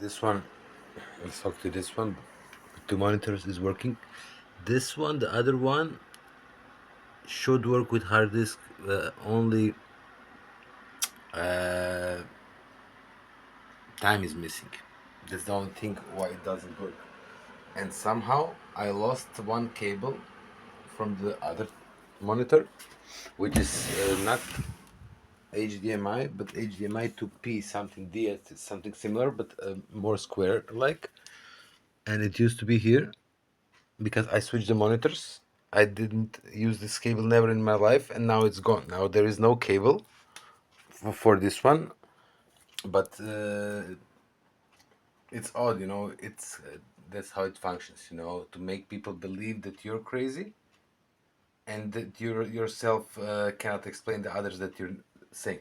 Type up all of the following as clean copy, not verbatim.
This one, let's talk to this one. Two monitors is working. This one, the other one, should work with hard disk. Only uh, time is missing. That's the only thing why it doesn't work. And somehow I lost one cable from the other monitor, which is not HDMI, but HDMI to P something D, something similar, but more square like. And it used to be here because I switched the monitors. I didn't use this cable never in my life, and now it's gone. Now there is no cable for this one, but it's odd, It's that's how it functions, to make people believe that you're crazy, and that you yourself cannot explain the others that you're saying.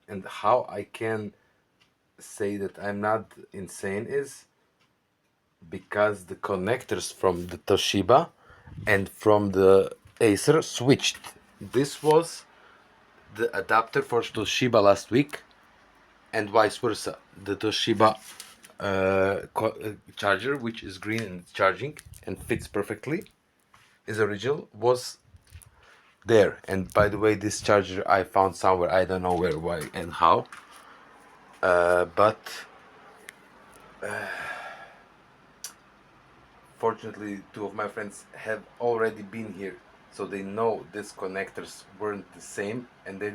And how I can say that I'm not insane is because the connectors from the Toshiba and from the Acer switched. This was the adapter for Toshiba last week, and vice versa. The Toshiba charger, which is green and charging and fits perfectly, is original, was there. And by the way, this charger I found somewhere, I don't know where, why, and how. But fortunately, two of my friends have already been here, so they know these connectors weren't the same, and they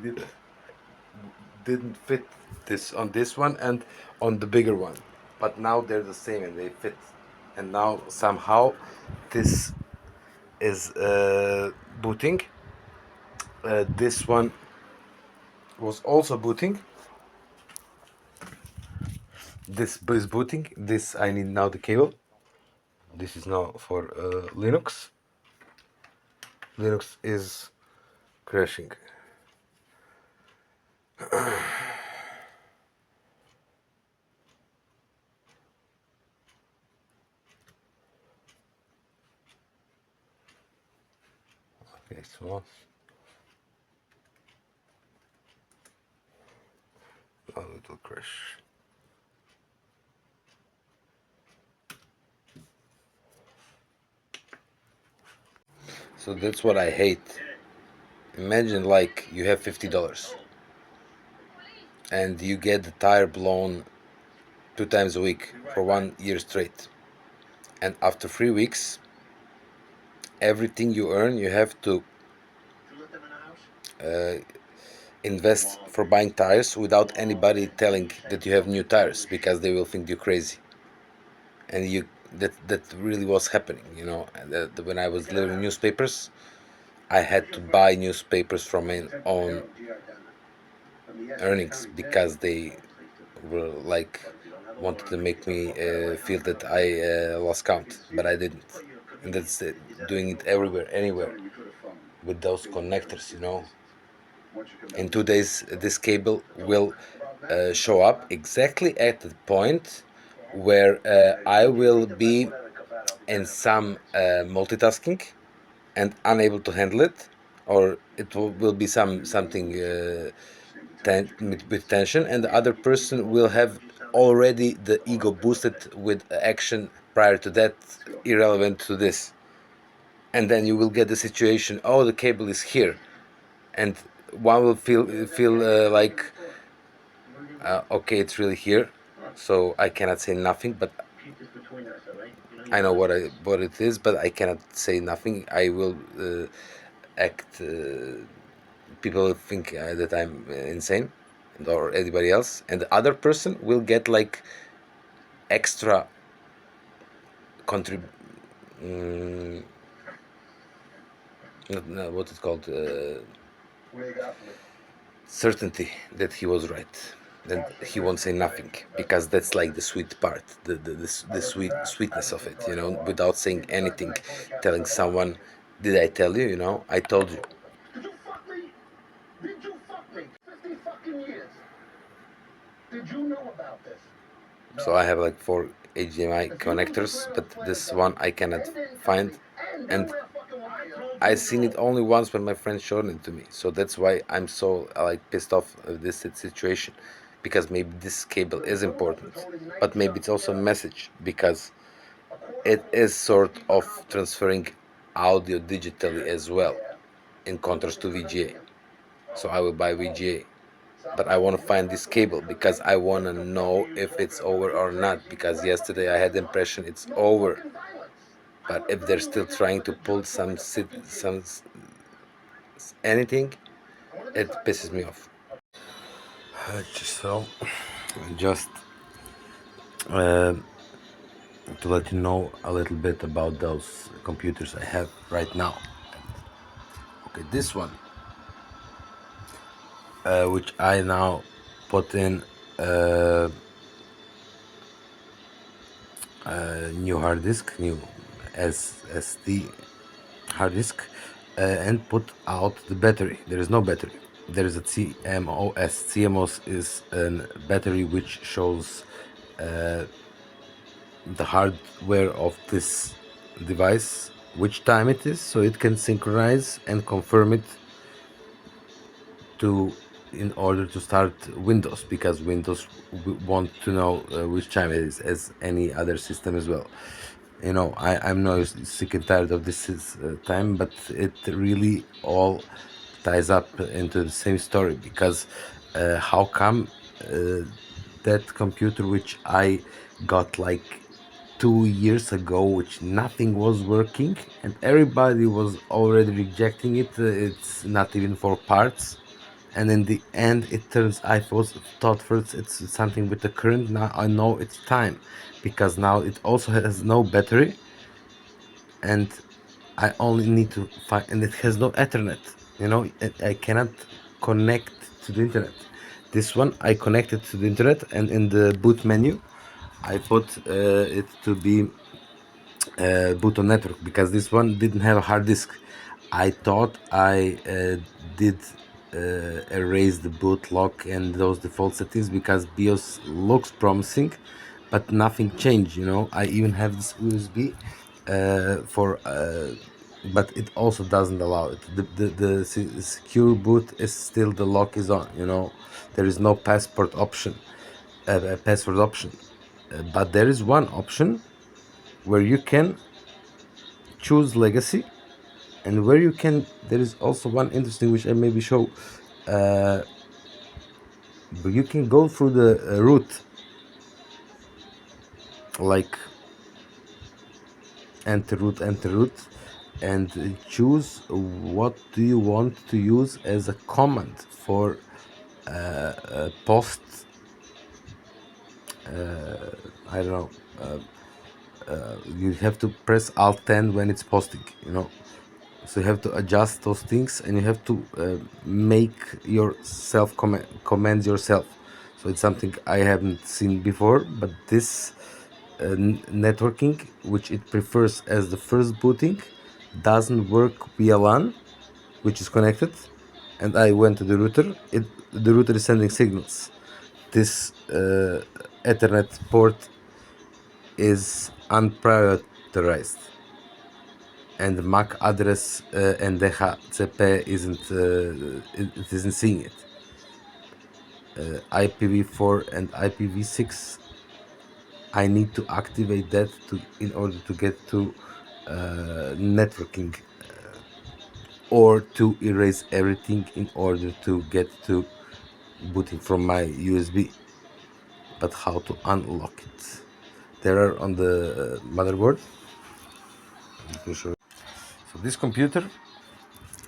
didn't fit this on this one and on the bigger one. But now they're the same and they fit. And now somehow this is booting. This one was also booting. This is booting. This I need now the cable. This is now for Linux. Linux is crashing. Okay, so now it will crash. So that's what I hate. Imagine like you have $50 and you get the tire blown 2 times a week for 1 year straight. And after 3 weeks, everything you earn, you have to invest for buying tires without anybody telling that you have new tires, because they will think you're crazy. And that really was happening, when I was delivering newspapers, I had to buy newspapers from my own earnings, because they were like wanted to make me feel that I lost count, but I didn't. And that's doing it everywhere, anywhere, with those connectors. In 2 days, this cable will show up exactly at the point where I will be in some multitasking and unable to handle it, or it will be something with tension, and the other person will have already the ego boosted with action prior to that, irrelevant to this. And then you will get the situation, oh, the cable is here, and one will feel like okay, it's really here, so I cannot say nothing, but I know what it is, but I cannot say nothing. I will act. People will think that I'm insane, or anybody else, and the other person will get like extra contrib. Not what it's called. Certainty that he was right, and he won't say nothing, because that's like the sweet part, the sweetness of it, without saying anything, telling someone, did I tell you, I told you. Did you fuck me? Did you fuck me? 50 fucking years. Did you know about this? So I have like 4 HDMI connectors, but this one I cannot find, and I seen it only once when my friend showed it to me. So that's why I'm so like pissed off of this situation, because maybe this cable is important, but maybe it's also a message because it is sort of transferring audio digitally as well, in contrast to VGA. So I will buy VGA, but I want to find this cable because I want to know if it's over or not. Because yesterday I had the impression it's over, but if they're still trying to pull anything, it pisses me off. So, just uh, to let you know a little bit about those computers I have right now. Okay, this one, which I now put in a new hard disk, new SSD hard disk, and put out the battery. There is no battery. There is a CMOS. CMOS is a battery which shows the hardware of this device, which time it is, so it can synchronize and confirm it to in order to start Windows, because Windows want to know which time it is, as any other system as well. I'm now sick and tired of this time, but it really all ties up into the same story, because how come that computer which I got like 2 years ago, which nothing was working and everybody was already rejecting it, it's not even for parts, and in the end it turns, thought first it's something with the current. Now I know it's time, because now it also has no battery, and I only need to find, and it has no Ethernet. I cannot connect to the internet. This one I connected to the internet, and in the boot menu I put it to be boot on network, because this one didn't have a hard disk. I thought I did erase the boot lock and those default settings, because BIOS looks promising, but nothing changed. I even have this USB for but it also doesn't allow it. The secure boot is still, the lock is on. There is no password option, but there is one option where you can choose legacy, and where you can, there is also one interesting, which I maybe show. But you can go through the root, like enter root, and choose what do you want to use as a command for post, I don't know, you have to press alt 10 when it's posting. So you have to adjust those things, and you have to make yourself commands yourself. So it's something I haven't seen before, but this networking, which it prefers as the first booting, doesn't work via LAN, which is connected. And I went to the router. The router is sending signals. This Ethernet port is unprioritized, and MAC address and DHCP it isn't seeing it. IPv4 and IPv6, I need to activate that in order to get to networking, or to erase everything in order to get to booting from my USB. But how to unlock it? There are on the motherboard. So this computer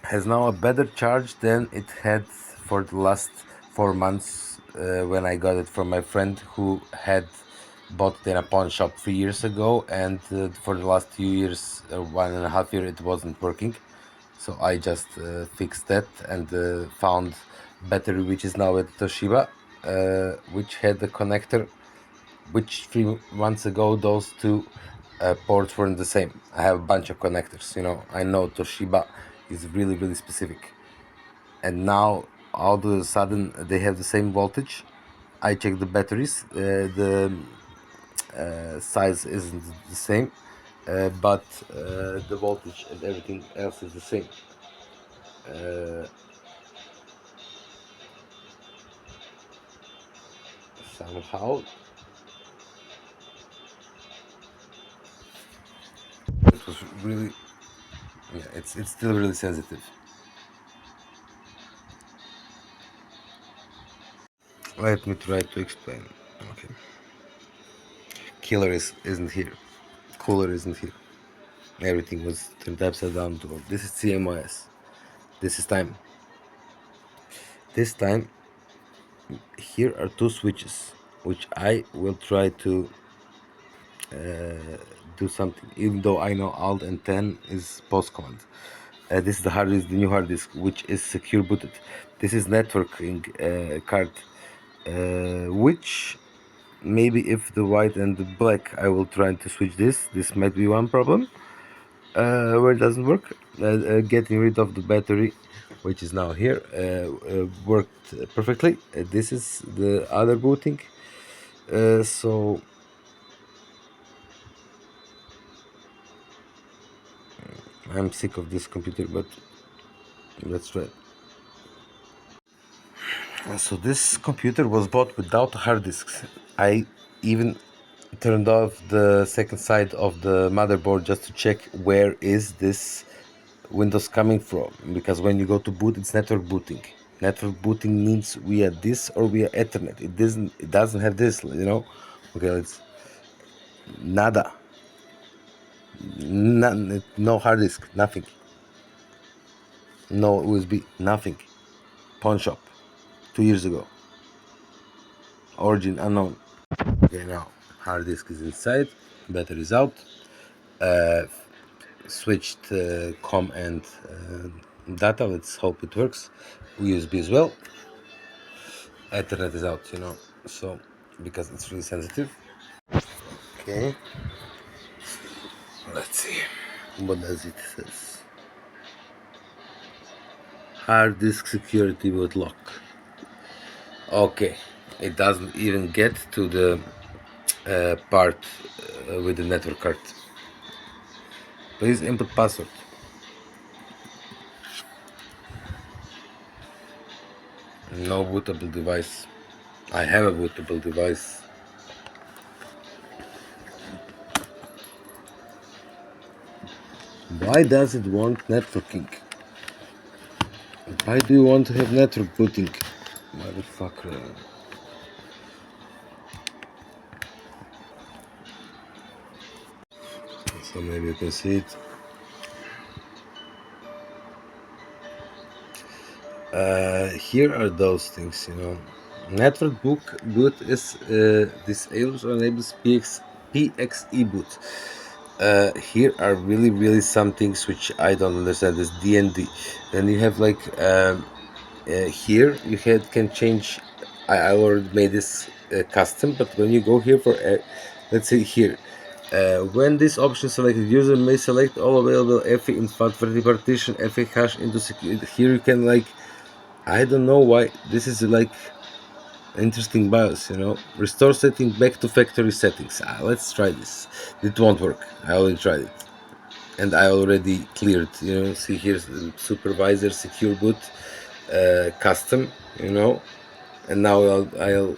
has now a better charge than it had for the last 4 months, when I got it from my friend who had bought it in a pawn shop 3 years ago, and for the last 2 years, 1.5 year, it wasn't working. So I just fixed that, and found battery which is now at Toshiba, which had the connector, which 3 months ago those two ports weren't the same. I have a bunch of connectors. I know Toshiba is really, really specific, and now all of a sudden they have the same voltage. I check the batteries, the size isn't the same, but the voltage and everything else is the same. somehow. It was really, yeah, it's still really sensitive. Let me try to explain. Okay, killer isn't here, cooler isn't here. Everything was turned upside down. To this is CMOS. This is time. This time, here are two switches, which I will try to do something. Even though I know Alt and 10 is post command. This is the hard disk, the new hard disk, which is secure booted. This is networking card, which maybe if the white and the black, I will try to switch this. This might be one problem where it doesn't work. Getting rid of the battery, which is now here, worked perfectly. This is the other booting. So I'm sick of this computer, but let's try it. So this computer was bought without hard disks. I even turned off the second side of the motherboard just to check where is this Windows coming from, because when you go to boot, it's network booting. Network booting means via this or via Ethernet. It doesn't have this, you know. Okay, let's nada, no hard disk, nothing, no USB, nothing. Pawn shop, 2 years ago. Origin unknown. Okay, now hard disk is inside, battery is out. Switched COM and data. Let's hope it works. USB as well. Ethernet is out, you know, so because it's really sensitive. Okay, let's see what does it says. Hard disk security with lock. Okay, it doesn't even get to the part with the network card. Please input password. No bootable device. I have a bootable device. Why does it want networking? Why do you want to have network booting? Motherfucker. So maybe you can see it. Here are those things, you know. Network boot is disables or enables PXE boot. Here are really some things which I don't understand. This DND. Then you have like here you can change. I already made this custom, but when you go here for let's say here. When this option selected, user may select all available FA infant partition FA hash into security. Here you can like, I don't know why this is like interesting BIOS, you know. Restore setting back to factory settings. Let's try this. It won't work. I already tried it, and I already cleared. You know, see here's the supervisor secure boot, custom. You know, and now I'll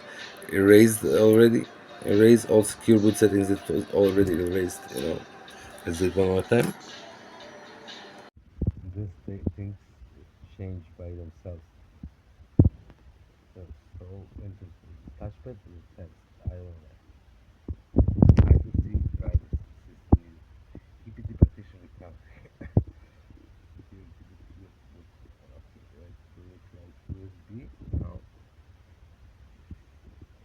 erase all secure boot settings that was already erased. You know, let's do it one more time. These things change by themselves. So interesting. Touchpad is sense. I don't know. I could see try this system is EPT partition recovery. Right, so it's like USB. Now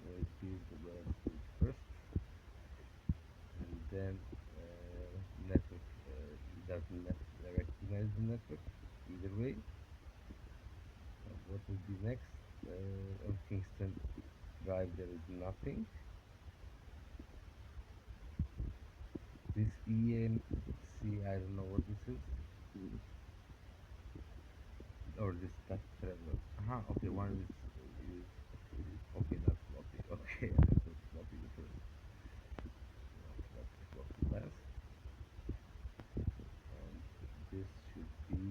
USB is the where I put first, and then network doesn't recognize the network either way. What will be next? On Kingston Drive there is nothing. This EMC, I don't know what this is. Or this that traveler. Okay, one is okay, that's floppy. Okay, I thought floppy the first. That's the floppy last. And this should be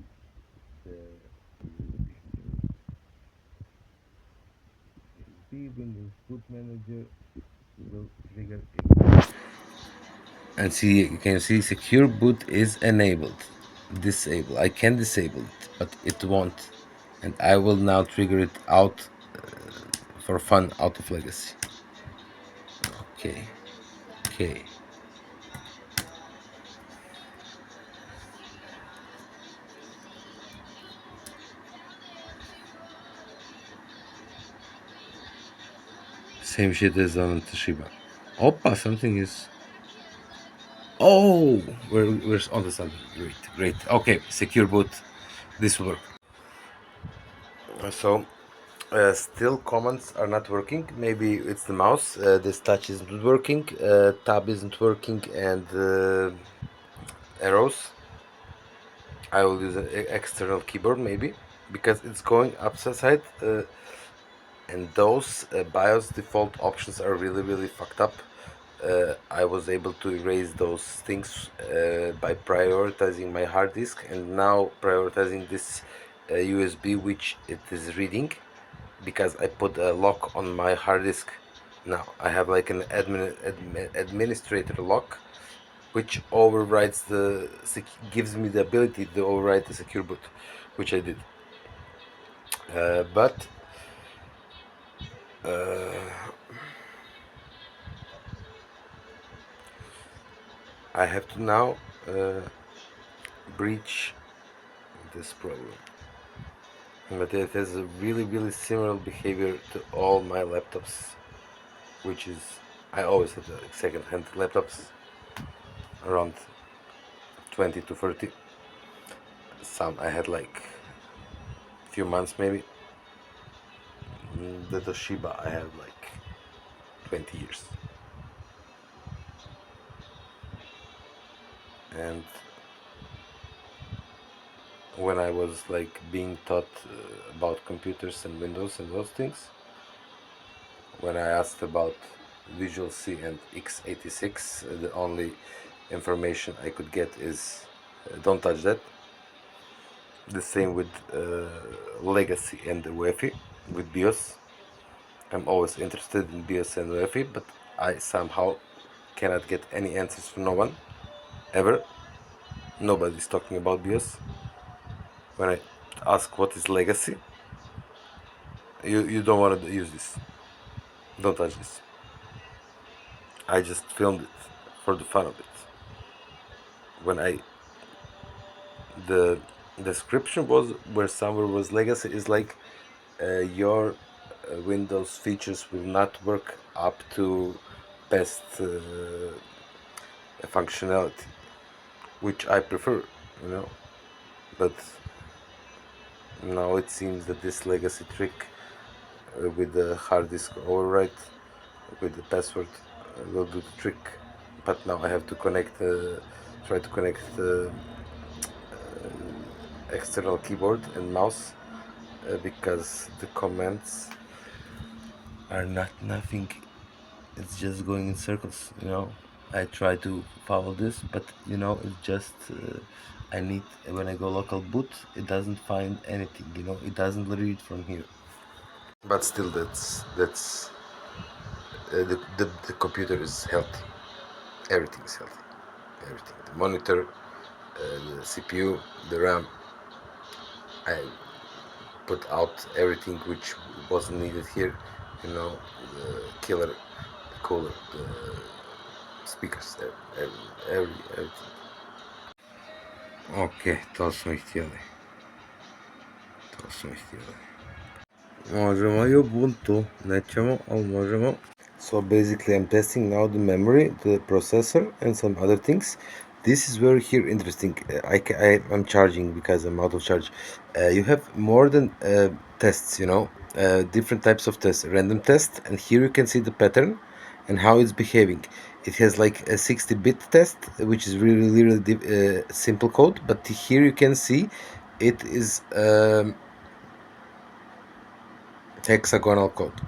the USB. Windows Boot Manager will trigger it. And see, you can see secure boot is enabled. Disable. I can disable it, but it won't. And I will now trigger it out for fun out of legacy. Okay. Okay. Same shit as on Toshiba. Oppa, something is. Oh, we're on to something. Great, great. Okay, secure boot. This will work. So, still commands are not working. Maybe it's the mouse. This touch isn't working. Tab isn't working, and arrows. I will use an external keyboard maybe because it's going upside and those BIOS default options are really fucked up. I was able to erase those things by prioritizing my hard disk and now prioritizing this USB which it is reading because I put a lock on my hard disk. Now I have like an administrator lock which overrides gives me the ability to override the secure boot, which I did. But I have to now breach this problem. But it has a really similar behavior to all my laptops, which is I always had like second-hand laptops around 20 to 30. Some I had like few months maybe. The Toshiba I had like 20 years. And when I was like being taught about computers and Windows and those things, when I asked about Visual C and x86, the only information I could get is don't touch that. The same with Legacy and UEFI, with BIOS. I'm always interested in BIOS and UEFI, but I somehow cannot get any answers from no one, ever. Nobody's talking about BIOS. When I ask what is Legacy, you don't want to use this. Don't touch this. I just filmed it for the fun of it. When I the description was where somewhere was legacy is like your Windows features will not work up to best functionality, which I prefer, you know. But now it seems that this legacy trick with the hard disk overwrite with the password will do the trick. But now I have to connect, try to connect the external keyboard and mouse because the commands are not nothing, it's just going in circles, you know. I try to follow this, but you know, it's just I need, when I go local boot it doesn't find anything, you know, it doesn't read from here. But still that's the computer is healthy, everything is healthy, everything, the monitor, the CPU, the RAM. I put out everything which wasn't needed here, you know, the killer, the cooler, the speakers, everything. Ok, to smo ih htjeli. To smo ih htjeli. Možemo i Ubuntu, nećemo, ali možemo. So basically I'm testing now the memory, the processor and some other things. This is very here interesting. I'm charging because I'm out of charge. You have more than tests, you know, different types of tests, random test, and here you can see the pattern and how it's behaving. It has like a 60-bit test, which is really simple code, but here you can see it is hexagonal code,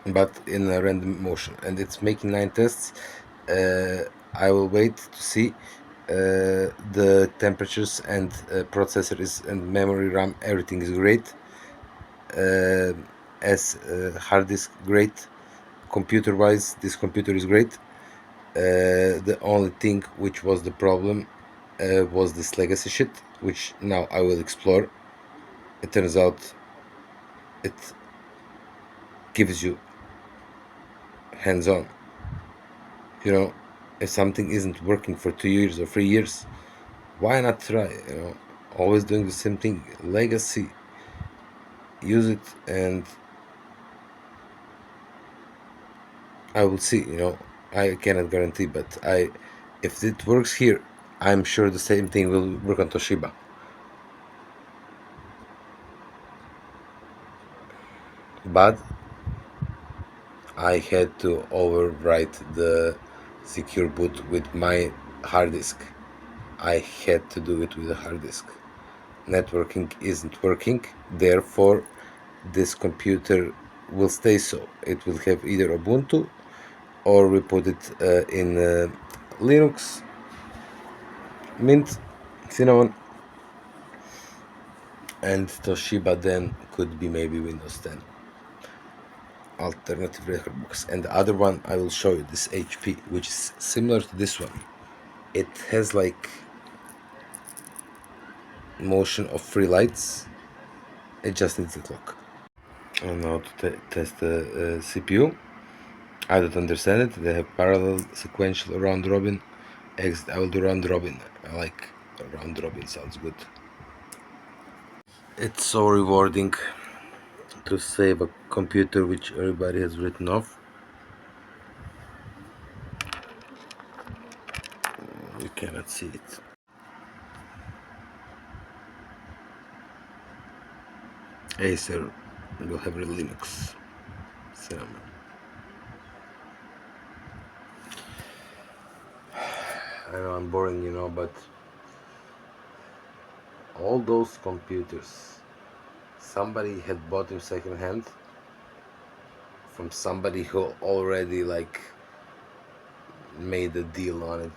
but in a random motion, and it's making 9 tests. I will wait to see the temperatures and processor is and memory, RAM, everything is great. as hard disk great. Computer wise, this computer is great. The only thing which was the problem was this legacy shit, which now I will explore. It turns out it gives you hands on. You know, if something isn't working for 2 years or 3 years, why not try? Always doing the same thing. Legacy, use it, and I will see. I cannot guarantee, but if it works here, I'm sure the same thing will work on Toshiba. But I had to overwrite the secure boot with my hard disk. I had to do it with a hard disk. Networking isn't working, therefore, this computer will stay so. It will have either Ubuntu or we put it in Linux, Mint, Cinnamon, and Toshiba then could be maybe Windows 10 alternative record box. And the other one I will show you, this HP, which is similar to this one. It has like motion of three lights. It just needs the clock. And now to test the CPU. I don't understand it. They have parallel, sequential, round robin. Exit. I will do round robin. I like round robin. Sounds good. It's so rewarding to save a computer which everybody has written off. You cannot see it. Acer will have Linux. Cinnamon. I know I'm boring, but all those computers, somebody had bought them second hand from somebody who already made a deal on it,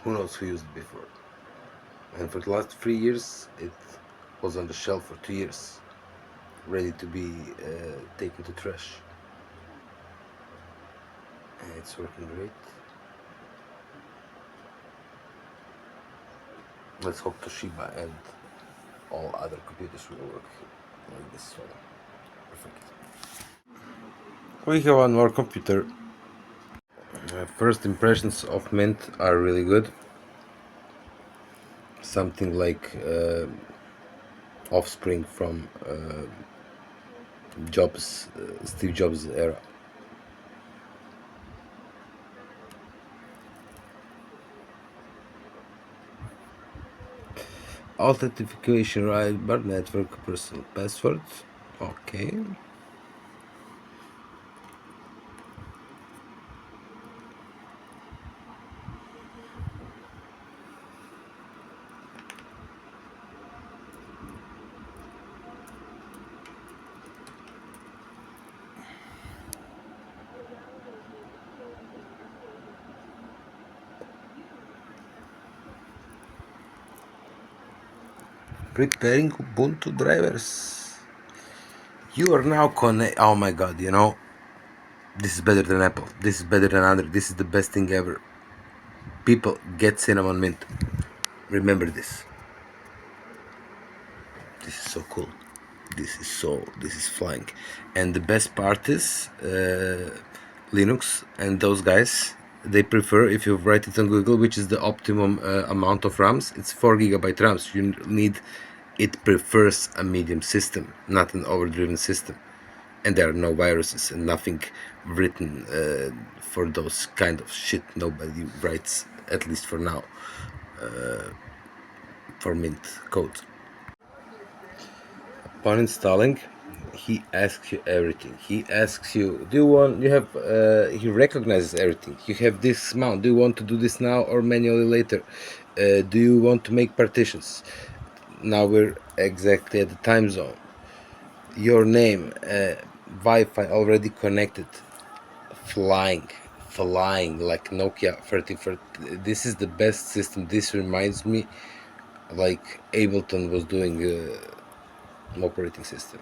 who knows who used it before. And for the last 3 years, it was on the shelf for 2 years, ready to be taken to trash. And it's working great. Let's hope Toshiba and all other computers will work like this one. Perfect. We have one more computer. First impressions of Mint are really good. Something like offspring from Steve Jobs era. Authentication, right? But network personal password. Okay. Preparing Ubuntu drivers. You are now connect. Oh my god, this is better than Apple. This is better than Android. This is the best thing ever. People, get Cinnamon Mint. Remember this. This is so cool. This is flying. And the best part is Linux and those guys, they prefer, if you write it on Google, which is the optimum amount of RAMs, it's 4 GB RAMs. You need, it prefers a medium system, not an overdriven system. And there are no viruses and nothing written for those kind of shit. Nobody writes, at least for now, for Mint code. Upon installing, he asks you everything. He asks you, do you want, you have, he recognizes everything. You have this mount. Do you want to do this now or manually later? Do you want to make partitions? Now we're exactly at the time zone. Your name, Wi-Fi already connected, flying like Nokia 3030. This is the best system. This reminds me like Ableton was doing operating system.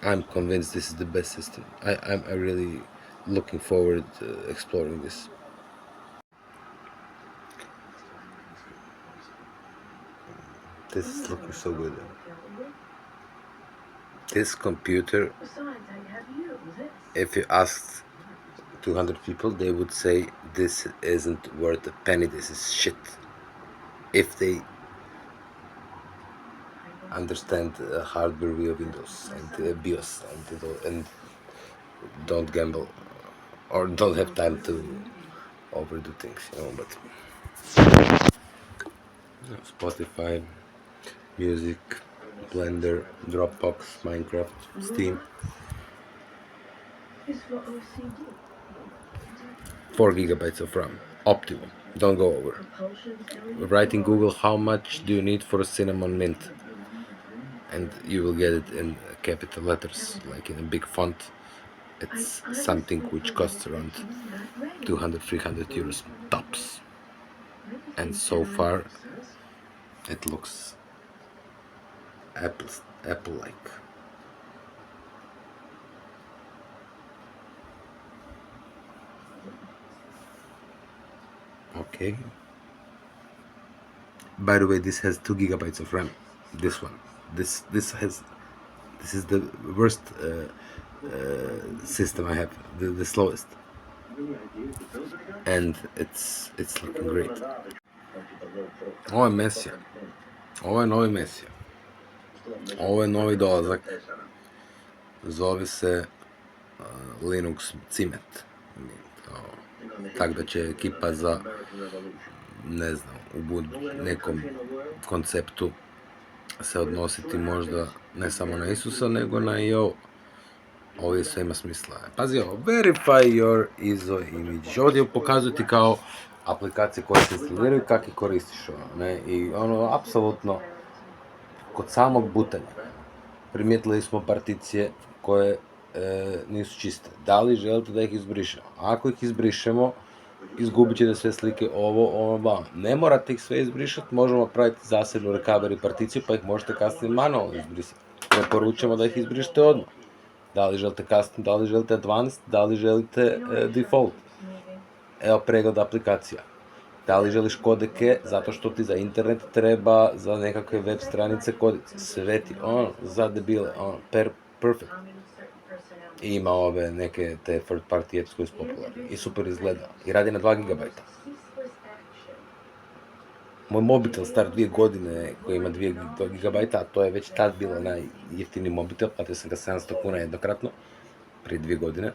I'm convinced this is the best system. I'm really looking forward to exploring this. This is looking so good. This computer, if you asked 200 people, they would say this isn't worth a penny, this is shit. If they understand hardware via Windows and BIOS and don't gamble or don't have time to overdo things, but Spotify, music, Blender, Dropbox, Minecraft, Steam. 4 gigabytes of RAM, optimum. Don't go over. Write in Google how much do you need for a cinnamon mint, and you will get it in capital letters, like in a big font. It's something which costs around 200-300 euros tops, and so far it looks Apple-like. Okay. By the way, this has 2 gigabytes of RAM. This one. This is the worst system I have, the slowest, and it's looking great. Ovo je Mesija. Ovo je novi Mesija. Ovo je novi dolazak. Zove se Linux Cimet. Tako da će ekipa za, ne znam, u nekom konceptu se odnositi možda ne samo na Isusa, nego na i ovo. Ovo sve ima smisla. Pazi ovo, verify your ISO image. Ovdje pokazuju ti kao aplikacije koje se instaliraju i kak ih koristiš. Ne? I apsolutno, kod samog butanja primijetili smo particije koje nisu čiste. Da li želite da ih izbrišemo? Ako ih izbrišemo, izgubit ćete sve slike ovo. Ne morate ih sve izbrišati, možemo praviti zasebnu recovery particiju, pa ih možete kasnije manualno izbrisati. Preporučujemo da ih izbrišete odmah. Da li želite custom, da li želite advanced, da li želite default. Evo pregled aplikacija. Da li želiš kodeke, zato što ti za internet treba, za nekakve web stranice kodice. Sve ti, za debile, perfect. I ima ove neke te third party apps koje su popularne. I super izgleda. I radi na 2 GB. Moj mobitel star 2 godine koji ima 2 GB, a to je već tad bilo najjeftiniji mobitel, platio sam ga 700 kuna jednokratno, prije 2 godine.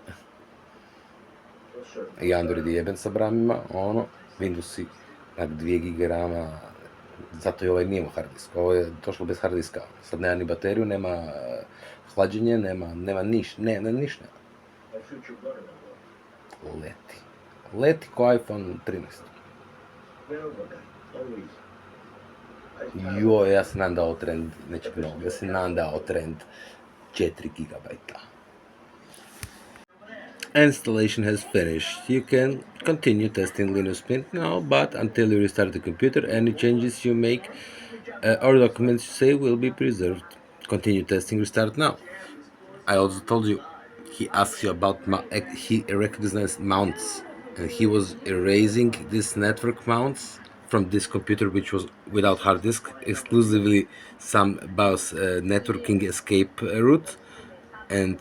I Android je jeben sa bramima, Windowsi, 2 GB rama, zato i ovaj nije imao hard disk, ovo je došlo bez hard diska, sad nema ni bateriju, nema hlađenje, nema ništa. Leti ko iPhone 13. Joj, ja se nadam da ovo trend neće mnogo, ja se nadam da ovo trend 4 GB. Installation has finished. You can continue testing Linux Mint now, but until you restart the computer, any changes you make or documents you save will be preserved. Continue testing, restart now. I also told you, he asks you about, he recognized mounts, and he was erasing these network mounts from this computer, which was without hard disk, exclusively some BIOS networking escape route, and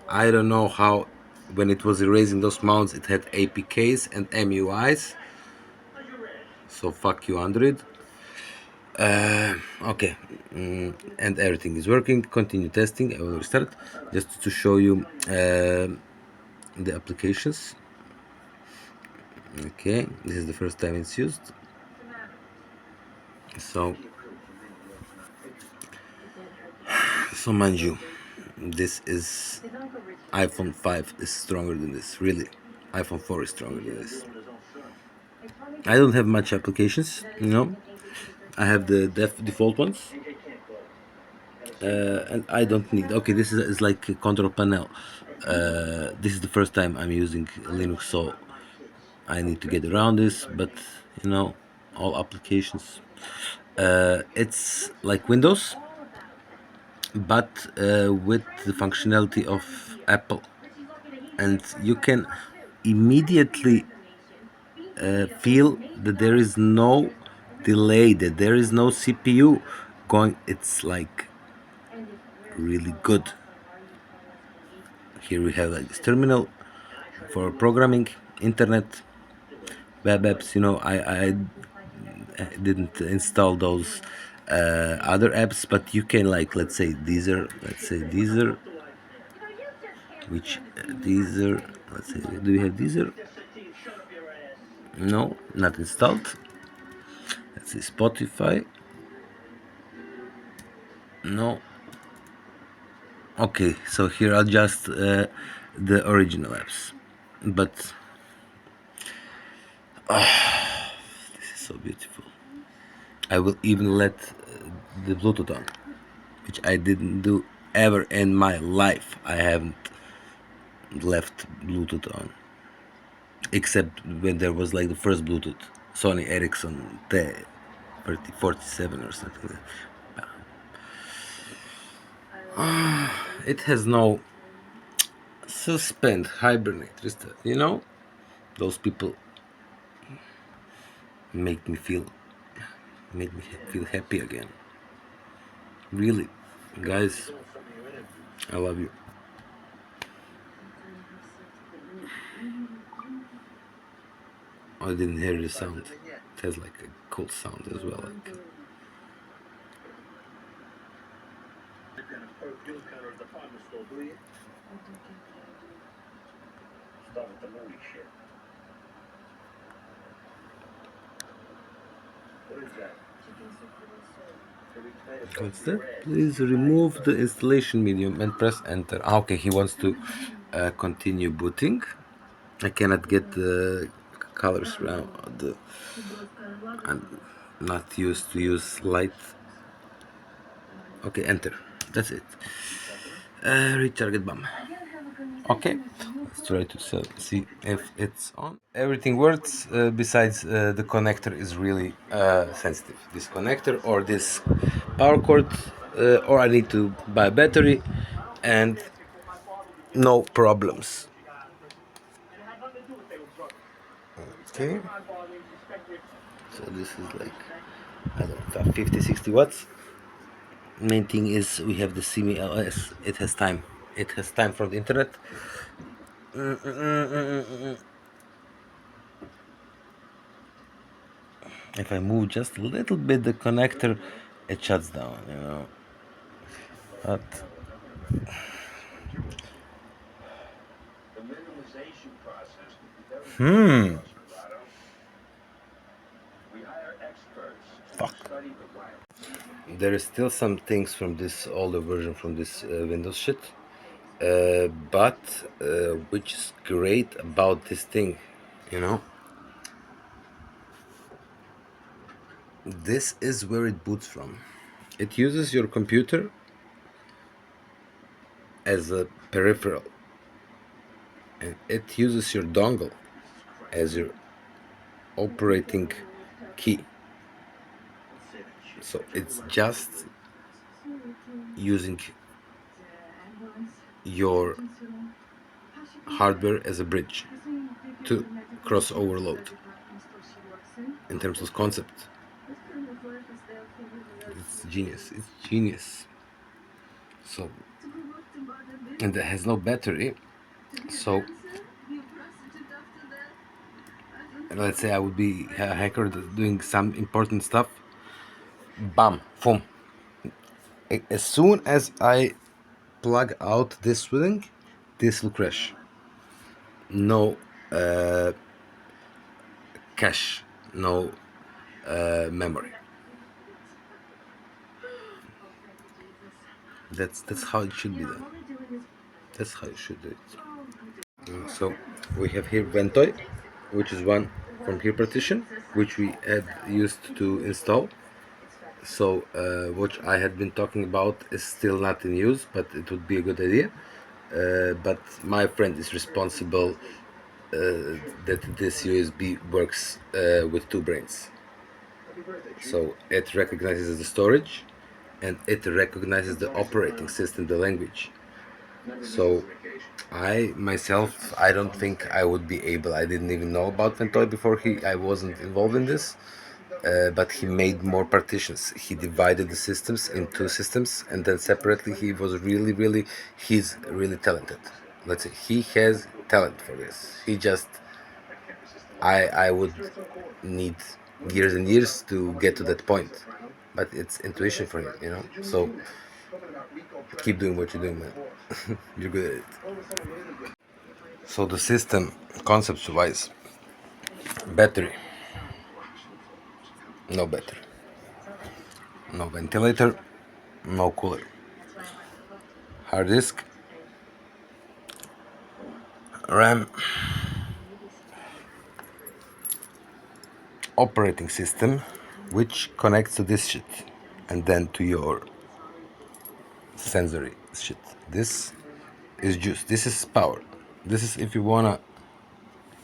I don't know how, when it was erasing those mounts, it had APKs and MUIs, so fuck you Android. Okay, and everything is working. Continue testing. I will restart just to show you the applications. Okay, this is the first time it's used. So mind you, this is iPhone 5 is stronger than this. Really, iPhone 4 is stronger than this. I don't have much applications, I have the default ones, and I don't need. Okay, this is like a control panel. This is the first time I'm using Linux, so I need to get around this. But all applications It's like Windows, but with the functionality of Apple, and you can immediately feel that there is no delay, that there is no CPU going. It's like really good. Here we have like this terminal for programming, internet, web apps. I didn't install those other apps, but you can, like, let's say Deezer, which Deezer, let's say, do we have Deezer? No, not installed. Let's say Spotify. No. Okay, so here are just the original apps, but this is so beautiful. I will even let the Bluetooth on, which I didn't do ever in my life. I haven't left Bluetooth on, except when there was like the first Bluetooth, Sony Ericsson T3047 or something. It has no suspend, hibernate, restart. Those people make me feel made me feel happy again. Really, guys, I love you. I didn't hear the sound. It has like a cool sound as well. Like, what's that? Please remove the installation medium and press enter. Okay, he wants to continue booting. I cannot get the colors around. I'm not used to use light. Okay, enter. That's it. Retarget bomb. Okay, let's try to see if it's on. Everything works besides the connector is really sensitive. This connector or this power cord, or I need to buy a battery, and no problems. Okay, so this is like, I don't know, 50, 60 watts. Main thing is we have the CME LS. It has time. It has time from the internet. If I move just a little bit the connector, it shuts down. But fuck. There is still some things from this older version, from this Windows shit, but which is great about this thing, you know. This is where it boots from. It uses your computer as a peripheral, and it uses your dongle as your operating key. So it's just using your hardware as a bridge to cross overload. In terms of concept, it's genius. It's genius. So, and it has no battery. So, let's say I would be a hacker doing some important stuff. Bam, boom. As soon as I plug out this thing, this will crash. No cache, no memory. That's how it should be done. That's how you should do it. So we have here Ventoy, which is one from here partition, which we had used to install. So what I had been talking about is still not in use, but it would be a good idea. But my friend is responsible that this USB works with two brains. So it recognizes the storage, and it recognizes the operating system, the language. So I myself, I don't think I would be able. I didn't even know about Ventoy before he. I wasn't involved in this, but he made more partitions. He divided the systems into systems, and then separately. He was really, really. He's really talented. Let's say he has talent for this. He just. I would need years and years to get to that point, but it's intuition for him, you know. So keep doing what you're doing, man. You're good at it. So the system, concepts wise, battery, no battery, no ventilator, no cooler, hard disk, RAM, operating system, which connects to this shit, and then to your sensory shit. This is juice. This is power. This is if you wanna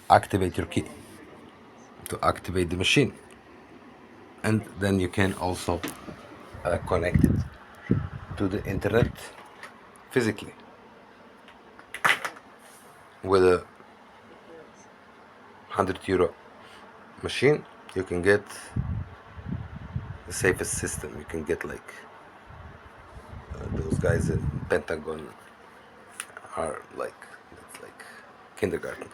activate your key to activate the machine, and then you can also connect it to the internet physically with a €100 machine. You can get the safest system. You can get like those guys in Pentagon are like, it's like kindergarten.